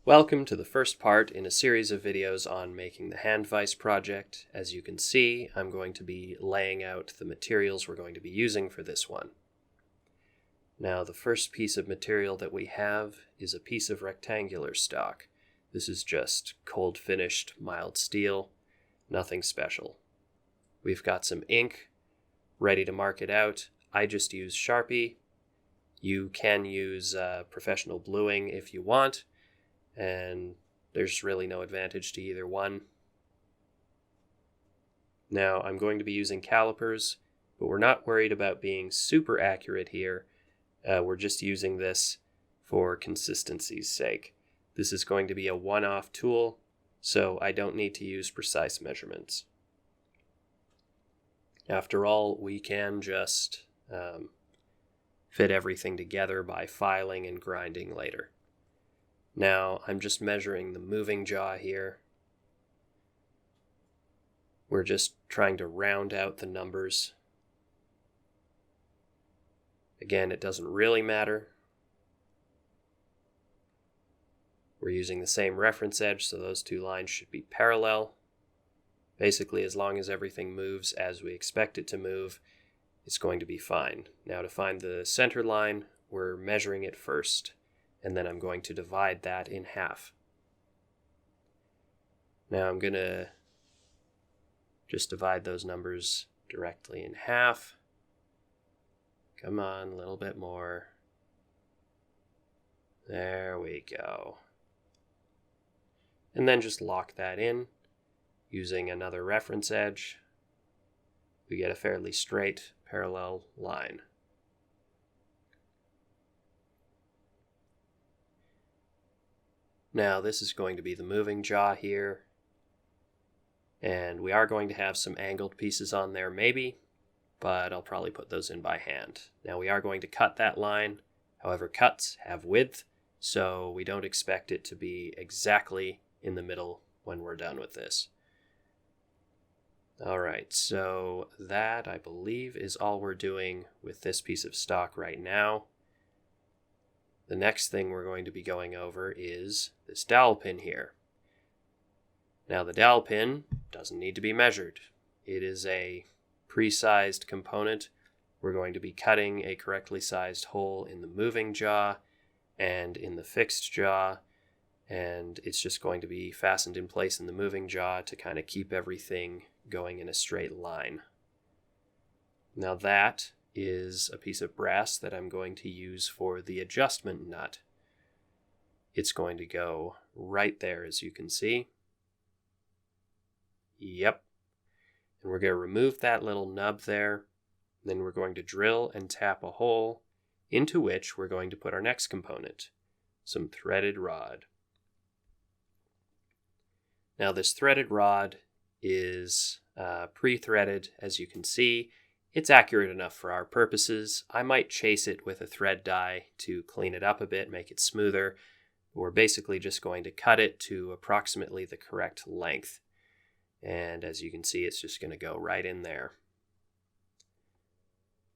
Welcome to the first part in a series of videos on making the hand vise project. As you can see, I'm going to be laying out the materials we're going to be using for this one. Now, the first piece of material that we have is a piece of rectangular stock. This is just cold finished mild steel, nothing special. We've got some ink ready to mark it out. I just use Sharpie. You can use professional bluing if you want, and there's really no advantage to either one. Now, I'm going to be using calipers, but we're not worried about being super accurate here. We're just using this for consistency's sake. This is going to be a one-off tool, so I don't need to use precise measurements. After all, we can just fit everything together by filing and grinding later. Now, I'm just measuring the moving jaw here. We're just trying to round out the numbers. Again, it doesn't really matter. We're using the same reference edge, so those two lines should be parallel. Basically, as long as everything moves as we expect it to move, it's going to be fine. Now, to find the center line, we're measuring it first, and then I'm going to divide that in half. Now I'm going to just divide those numbers directly in half. Come on, a little bit more. There we go. And then just lock that in using another reference edge. We get a fairly straight parallel line. Now this is going to be the moving jaw here, and we are going to have some angled pieces on there maybe, but I'll probably put those in by hand. Now we are going to cut that line. However, cuts have width, so we don't expect it to be exactly in the middle when we're done with this. Alright, so that I believe is all we're doing with this piece of stock right now. The next thing we're going to be going over is this dowel pin here. Now the dowel pin doesn't need to be measured. It is a pre-sized component. We're going to be cutting a correctly sized hole in the moving jaw and in the fixed jaw, and it's just going to be fastened in place in the moving jaw to kind of keep everything going in a straight line. Now that is a piece of brass that I'm going to use for the adjustment nut. It's going to go right there, as you can see. Yep. And we're going to remove that little nub there. Then we're going to drill and tap a hole into which we're going to put our next component, some threaded rod. Now this threaded rod is pre-threaded, as you can see. It's accurate enough for our purposes. I might chase it with a thread die to clean it up a bit, make it smoother. We're basically just going to cut it to approximately the correct length. And as you can see, it's just going to go right in there.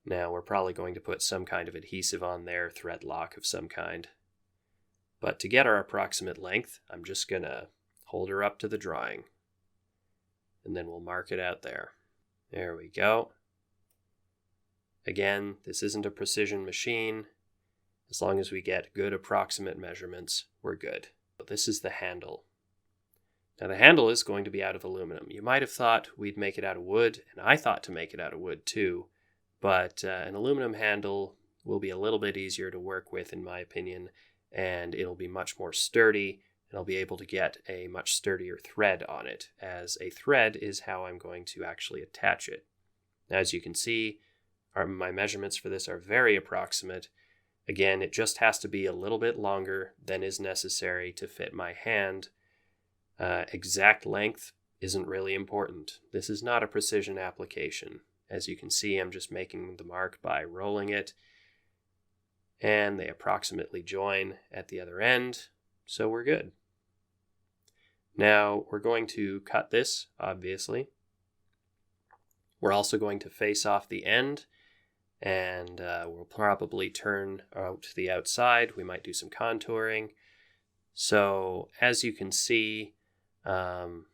Now we're probably going to put some kind of adhesive on there, thread lock of some kind. But to get our approximate length, I'm just going to hold her up to the drawing. And then we'll mark it out there. There we go. Again, this isn't a precision machine. As long as we get good approximate measurements, we're good. But this is the handle. Now the handle is going to be out of aluminum. You might have thought we'd make it out of wood, and I thought to make it out of wood too, but an aluminum handle will be a little bit easier to work with in my opinion, and it'll be much more sturdy, and I'll be able to get a much sturdier thread on it, as a thread is how I'm going to actually attach it. Now, as you can see, my measurements for this are very approximate. Again, it just has to be a little bit longer than is necessary to fit my hand. Exact length isn't really important. This is not a precision application. As you can see, I'm just making the mark by rolling it, and they approximately join at the other end, so we're good. Now, we're going to cut this, obviously. We're also going to face off the end, and we'll probably turn out to the outside. We might do some contouring. So as you can see, all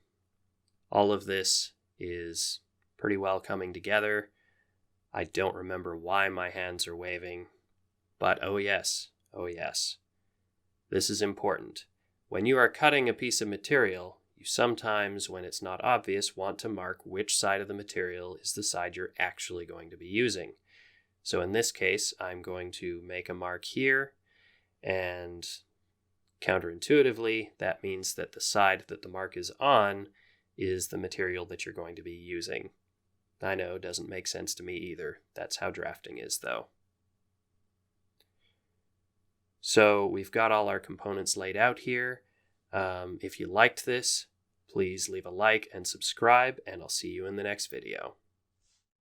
of this is pretty well coming together. I don't remember why my hands are waving, but oh yes, this is important. When you are cutting a piece of material, you sometimes, when it's not obvious, want to mark which side of the material is the side you're actually going to be using. So in this case, I'm going to make a mark here, and counterintuitively, that means that the side that the mark is on is the material that you're going to be using. I know, doesn't make sense to me either. That's how drafting is, though. So we've got all our components laid out here. If you liked this, please leave a like and subscribe, and I'll see you in the next video.